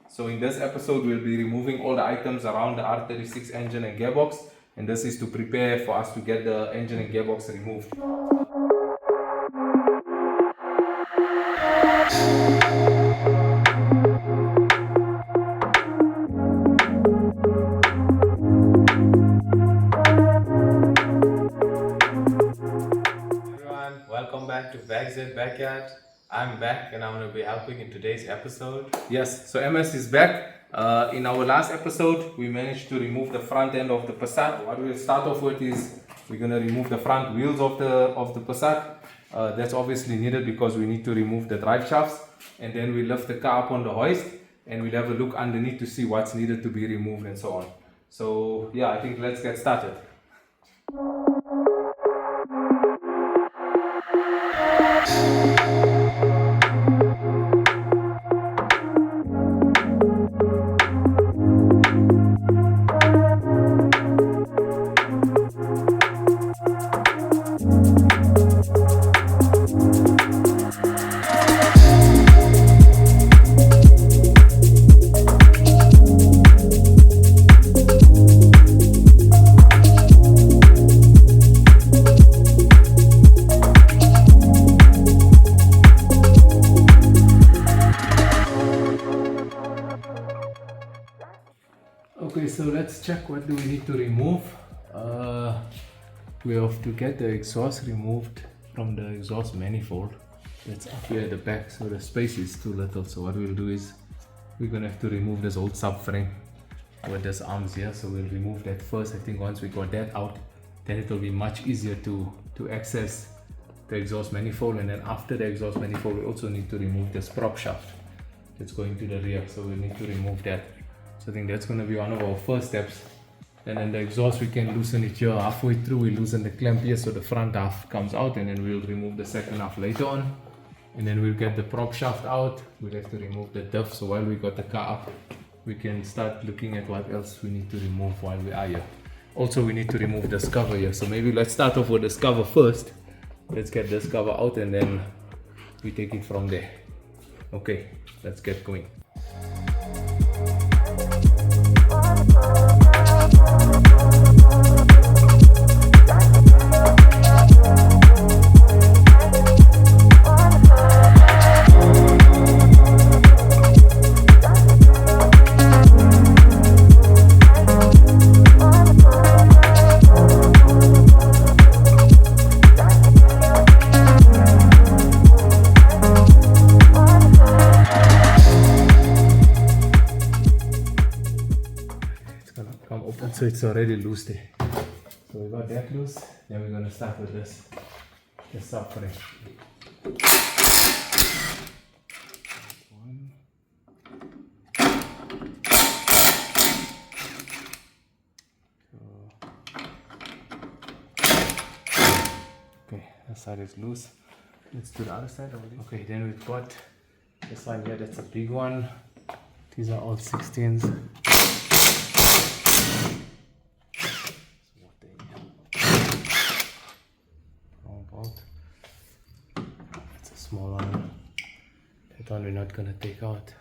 So in this episode we'll be removing all the items around the R36 engine and gearbox, and this is to prepare for us to get the engine and gearbox removed. Welcome back to VAGZ Backyard. I'm back and I'm going to be helping in today's episode. Yes, so MS is back. In our last episode, we managed to remove the front end of the Passat. What we'll start off with is we're going to remove the front wheels of the Passat. That's obviously needed because we need to remove the drive shafts. And then we lift the car up on the hoist and we'll have a look underneath to see what's needed to be removed and so on. So yeah, I think let's get started. Okay, so let's check what do we need to remove. We have to get the exhaust removed from the exhaust manifold. That's up here at the back, so the space is too little. So what we'll do is we're gonna have to remove this old subframe with this arms here. So we'll remove that first. I think once we got that out, then it will be much easier to access the exhaust manifold. And then after the exhaust manifold, we also need to remove this prop shaft that's going to the rear. So we need to remove that. So I think that's going to be one of our first steps. And then the exhaust, we can loosen it here halfway through. We loosen the clamp here so the front half comes out, and then we'll remove the second half later on. And then we'll get the prop shaft out. We'll have to remove the diff. So while we got the car up, we can start looking at what else we need to remove while we are here. Also, we need to remove this cover here. So maybe let's start off with this cover first. Let's get this cover out and then we take it from there. Okay, let's get going. So it's already loose there. So we got that loose. Then we're gonna start with this subframe. One. Okay, that side is loose. Let's do the other side already. Okay, then we've got this one here. That's a big one. These are all 16s. That's a small one. That one we're not gonna take out.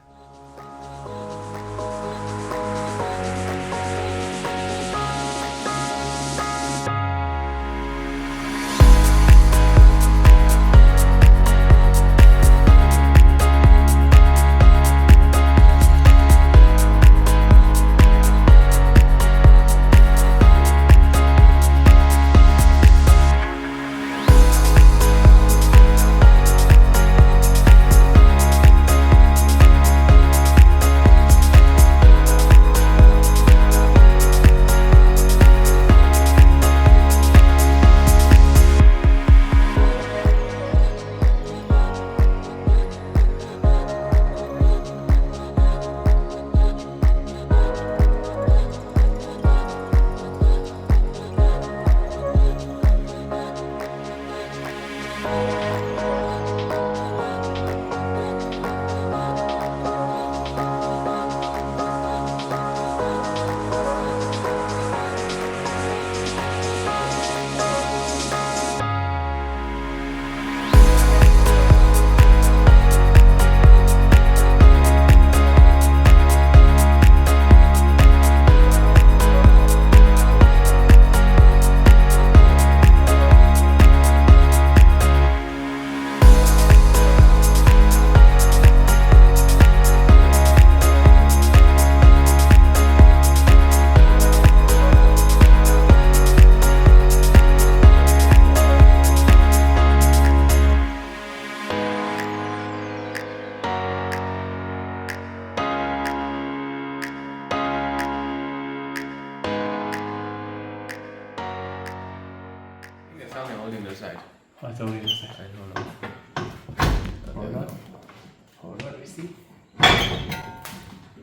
other side. What's on the other side? I don't know. Hold on. Hold on, we see.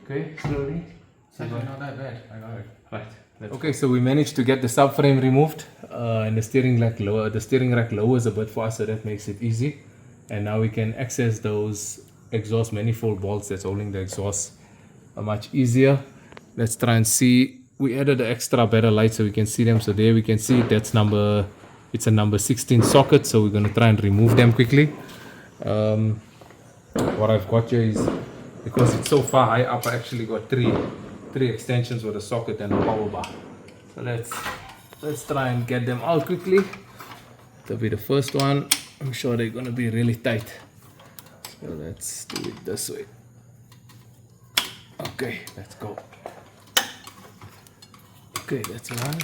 Okay, slowly. It's actually not that bad. I got it. Right. Okay, so we managed to get the subframe removed and the steering rack lower. The steering rack lowers a bit for us, so that makes it easy. And now we can access those exhaust manifold bolts that's holding the exhaust much easier. Let's try and see. We added an extra better light so we can see them. So there we can see it's a number 16 socket. So we're going to try and remove them quickly. What I've got here is, because it's so far high up, I actually got three extensions with a socket and a power bar. So let's try and get them out quickly. That'll be the first one. I'm sure they're going to be really tight. So let's do it this way. Okay, let's go. Okay, that's one.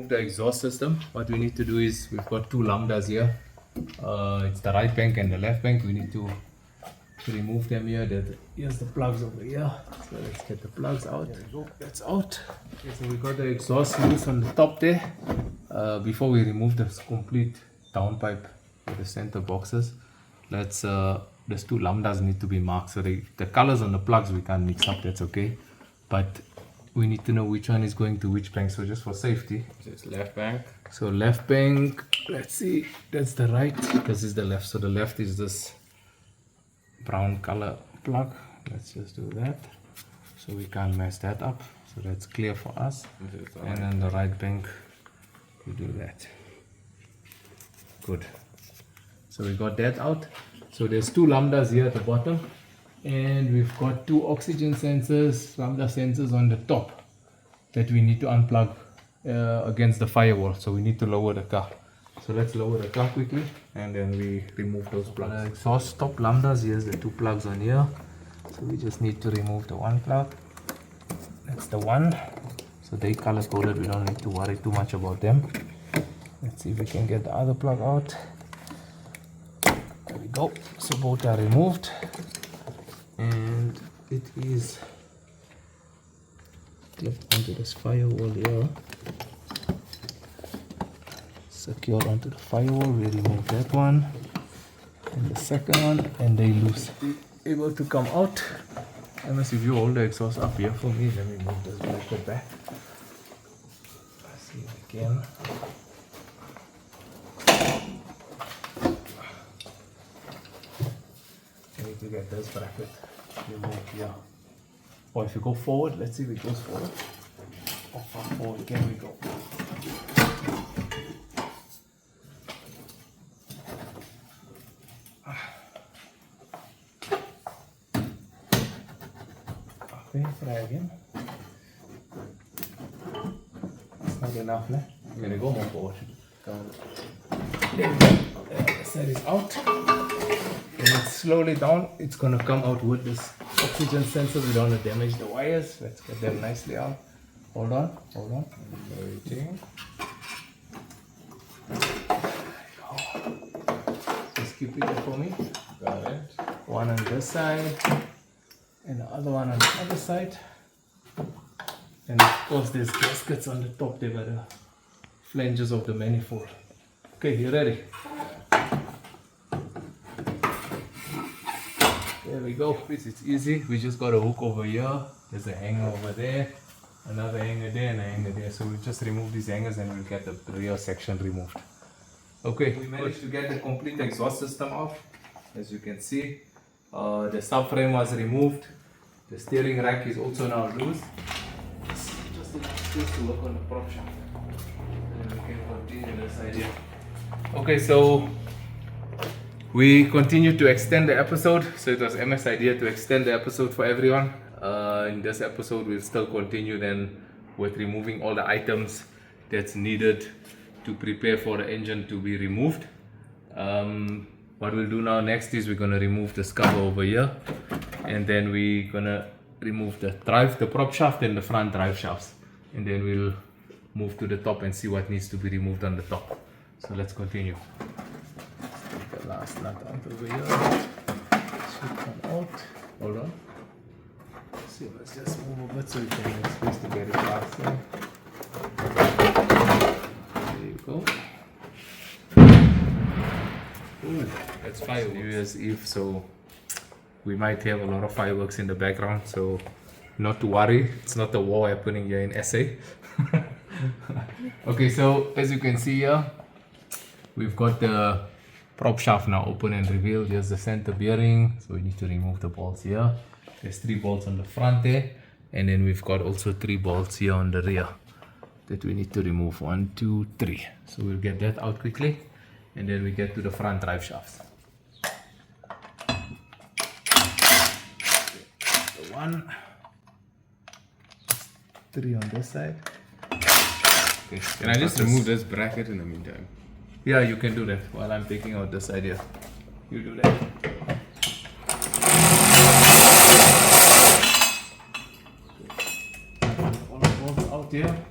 The exhaust system, what we need to do is, we've got two lambdas here. It's the right bank and the left bank. We need to remove them here. Here's the plugs over here. So let's get the plugs out. There we go. That's out. Okay, so we got the exhaust loose on the top there. Before we remove this complete downpipe for the center boxes, there's two lambdas need to be marked. So the colors on the plugs we can't mix up. That's okay, but we need to know which one is going to which bank. So just for safety, It's left bank. so left bank, let's see, that's the right, this is the left. So the left is this brown color plug. Let's just do that so we can't mess that up. So that's clear for us. And then the right bank, we do that. Good. So we got that out. So there's two lambdas here at the bottom. And we've got two oxygen sensors, lambda sensors on the top that we need to unplug against the firewall. So we need to lower the car. So let's lower the car quickly and then we remove those plugs. The exhaust top lambdas, here's the two plugs on here. So we just need to remove the one plug. That's the one. So they color coded, we don't need to worry too much about them. Let's see if we can get the other plug out. There we go. So both are removed. And it is clipped onto this firewall here, secured onto the firewall. We remove that one and the second one, and they loose, able to come out. Unless if you hold the exhaust up here for me, let me move this bracket back. Let's see if we can. I need to get this bracket removed here. Or if you go forward, let's see if it goes forward. How far forward can we go? Okay, try again. It's not enough, no? I'm gonna go more forward. There we go. The side is out. And it's slowly down. It's gonna come out with this oxygen sensor. We don't want to damage the wires. Let's get them nicely out. Hold on, hold on. Waiting. Just keep it there for me. Got it. One on this side and the other one on the other side. And of course there's gaskets on the top there by the flanges of the manifold. Okay, you ready? There we go. It's easy. We just got a hook over here. There's a hanger over there, another hanger there, and a hanger there. So we'll just remove these hangers and we'll get the rear section removed. Okay, we managed to get the complete exhaust system off. As you can see, the subframe was removed. The steering rack is also now loose. Just enough space to work on the prop shaft. And we can continue this. this side here. Okay, so we continue to extend the episode. So it was MS idea to extend the episode for everyone. In this episode, we'll still continue then with removing all the items that's needed to prepare for the engine to be removed. What we'll do now next is we're gonna remove this cover over here, and then we're gonna remove the prop shaft and the front drive shafts, and then we'll move to the top and see what needs to be removed on the top. So let's continue. The last nut out over here should come out. Hold on. So let's just move a bit so you can make space to get it faster. There you go. Ooh, that's fireworks. New Year's Eve, so we might have a lot of fireworks in the background, so not to worry, it's not a war happening here in SA. Okay, so as you can see here, we've got the prop shaft now open and revealed. Here's the center bearing, so we need to remove the bolts here. There's 3 bolts on the front there, and then we've got also 3 bolts here on the rear that we need to remove. 1, 2, 3. So we'll get that out quickly, and then we get to the front drive shafts. The 1, 3 on this side. Okay, Can I just remove this bracket in the meantime? Yeah, you can do that while I'm taking out this side here. You do that. All the bolts out here.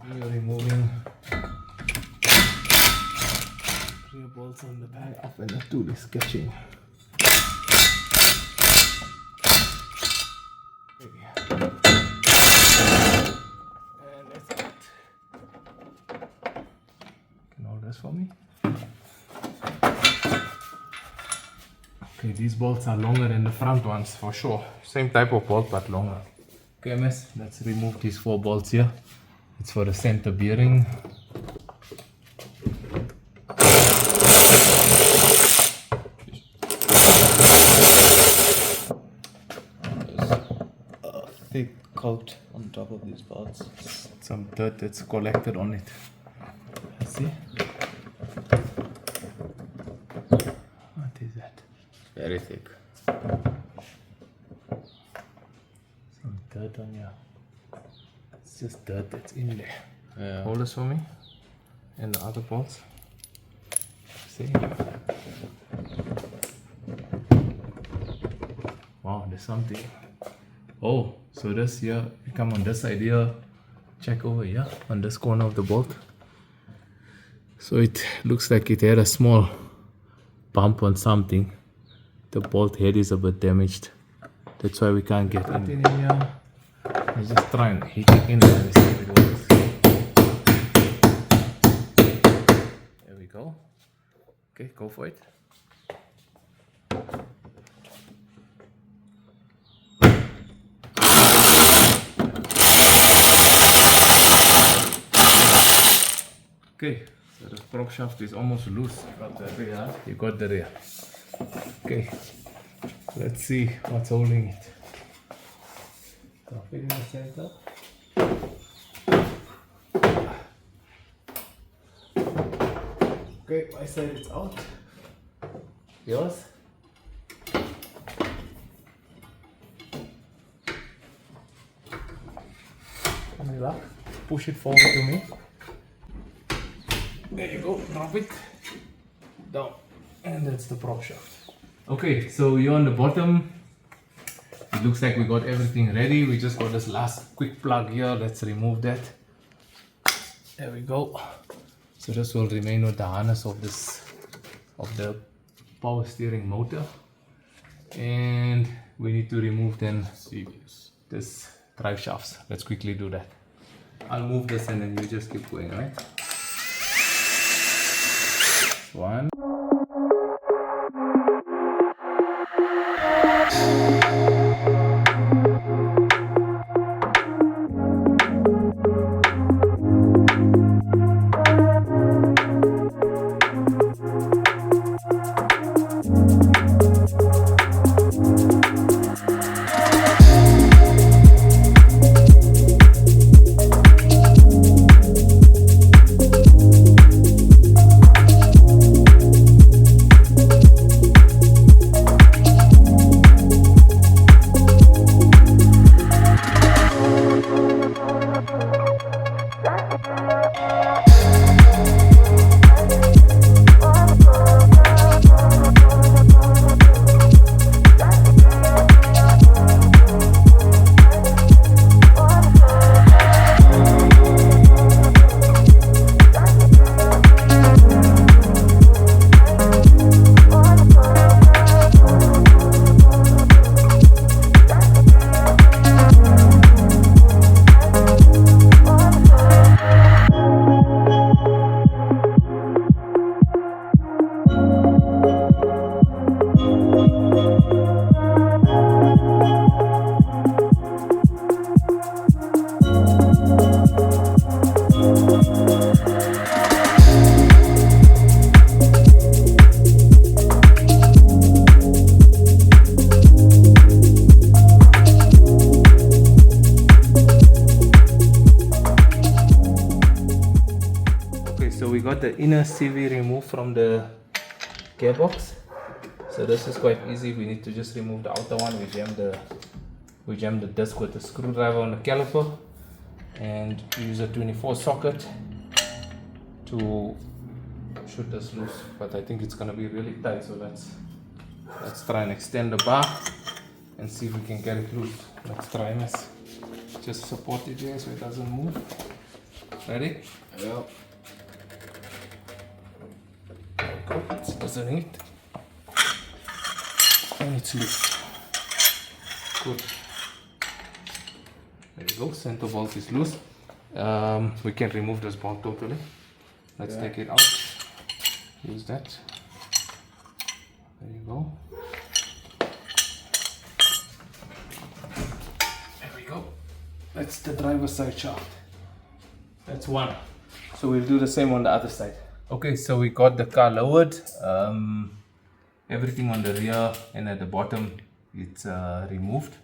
We are removing 3 bolts on the back of and the tool is catching. And that's it. Can hold this for me. Okay, these bolts are longer than the front ones for sure. Same type of bolt but longer. Okay, miss, let's remove these 4 bolts here. It's for the center bearing. A thick coat on top of these bolts. Some dirt that's collected on it. See? What is that? Very thick. Some dirt on here. It's just dirt that's in there. Yeah. Hold this for me. And the other bolts. See? Wow, there's something. Oh, so this here, you come on this side here. Check over here on this corner of the bolt. So it looks like it had a small bump on something. The bolt head is a bit damaged. That's why we can't get in here. I just try and hit it in there and see if it works. There we go. Okay, go for it. Okay, so the prop shaft is almost loose. Got the rear. You got the rear. Okay, let's see what's holding it. Drop it in the center. Okay, my side is out. Yours? Any luck? Push it forward to me. There you go, drop it down, and that's the prop shaft. Okay, so you're on the bottom. It looks like we got everything ready. We just got this last quick plug here. Let's remove that. There we go. So this will remain with the harness of the power steering motor, and we need to remove then this drive shafts. Let's quickly do that. I'll move this and then you just keep going, right? 1. we got the inner CV removed from the gearbox. So this is quite easy. We need to just remove the outer one. We jam the disc with the screwdriver on the caliper and use a 24 socket to shoot this loose. But I think it's gonna be really tight. So let's try and extend the bar and see if we can get it loose. Let's try this. Just support it here so it doesn't move. Ready? Yeah. It's doesn't it. And it's loose. Good. There you go. Center bolt is loose. We can remove this bolt totally. Let's take it out. Use that. There you go. There we go. That's the driver's side shaft. That's one. So we'll do the same on the other side. Okay, so we got the car lowered. Everything on the rear and at the bottom it's removed.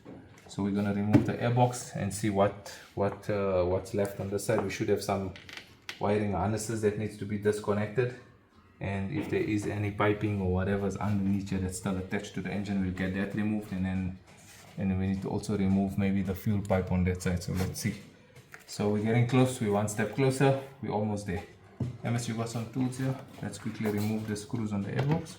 So we're gonna remove the airbox and see what's left on the side. We should have some wiring harnesses that needs to be disconnected, and if there is any piping or whatever's underneath here that's still attached to the engine, we'll get that removed, and then we need to also remove maybe the fuel pipe on that side. So let's see. So we're getting close. We're one step closer. We're almost there. MS, you got some tools here. Let's quickly remove the screws on the airbox.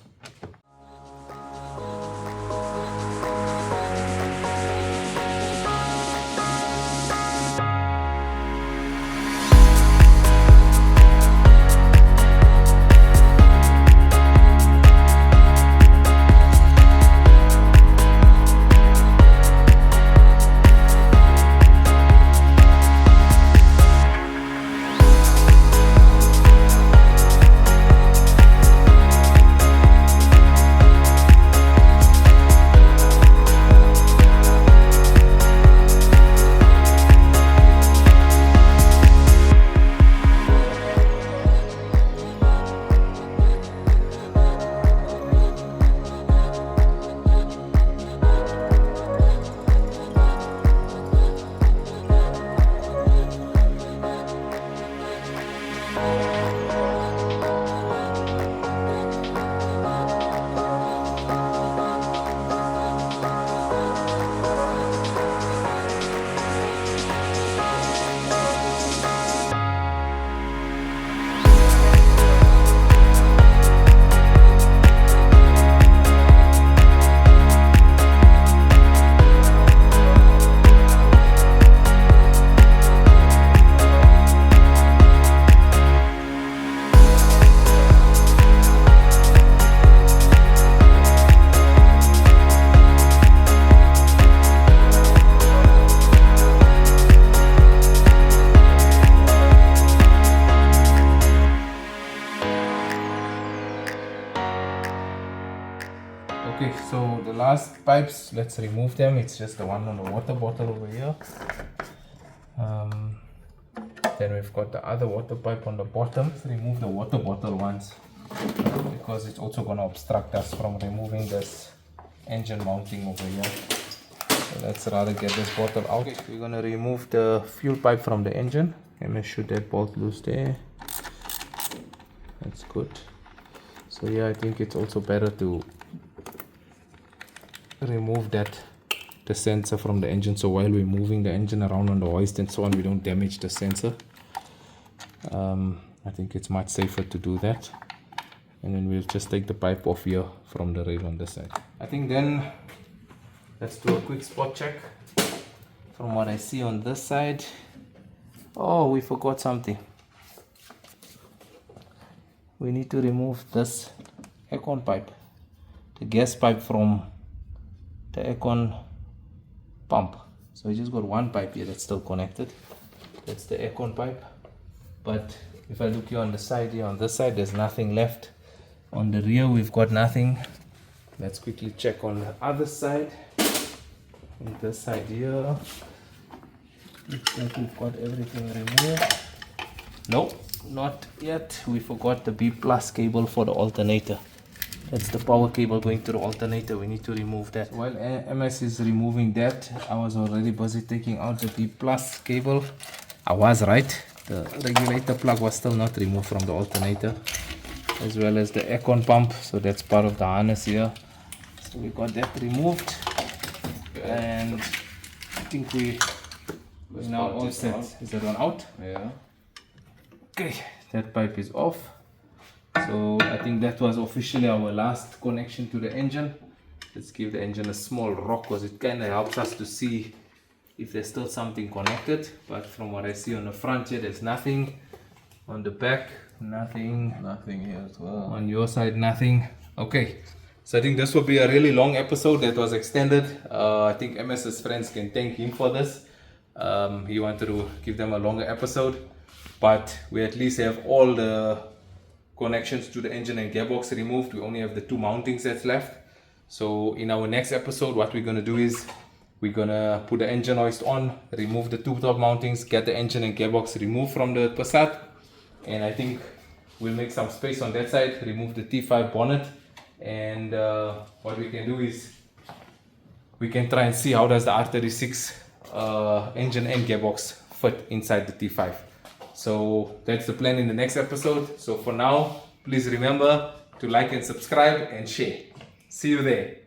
Okay, so the last pipes, let's remove them. It's just the one on the water bottle over here. Then we've got the other water pipe on the bottom. Let's remove the water bottle ones because it's also going to obstruct us from removing this engine mounting over here. So let's rather get this bottle out. Okay, we're going to remove the fuel pipe from the engine. And let's shoot that bolt loose there. That's good. So yeah, I think it's also better to remove the sensor from the engine, so while we're moving the engine around on the hoist and so on, we don't damage the sensor. I think it's much safer to do that, and then we'll just take the pipe off here from the rail on this side. I think then let's do a quick spot check. From what I see on this side, oh, we forgot something. We need to remove this aircon pipe, the gas pipe from the aircon pump. So we just got one pipe here that's still connected. That's the aircon pipe. But if I look here on the side, here on this side, there's nothing left. On the rear, we've got nothing. Let's quickly check on the other side. On this side here, looks like we've got everything removed. Nope, not yet. We forgot the B+ cable for the alternator. That's the power cable going to the alternator. We need to remove that. While MS is removing that, I was already busy taking out the B+ cable. I was right. The regulator plug was still not removed from the alternator, as well as the aircon pump, so that's part of the harness here. So we got that removed, and I think we're now all set. Is that one out? Yeah. Okay, that pipe is off. So I think that was officially our last connection to the engine. Let's give the engine a small rock because it kind of helps us to see if there's still something connected. But from what I see on the front here, there's nothing. On the back, nothing. Nothing here as well. On your side, nothing. Okay, so I think this will be a really long episode that was extended. I think MS's friends can thank him for this. He wanted to give them a longer episode, but we at least have all the connections to the engine and gearbox removed. We only have the two mountings that's left. So in our next episode, what we're going to do is we're going to put the engine hoist on, remove the two top mountings, get the engine and gearbox removed from the Passat, and I think we'll make some space on that side, remove the T5 bonnet, and what we can do is we can try and see how does the R36 engine and gearbox fit inside the T5. So that's the plan in the next episode. So for now, please remember to like and subscribe and share. See you there.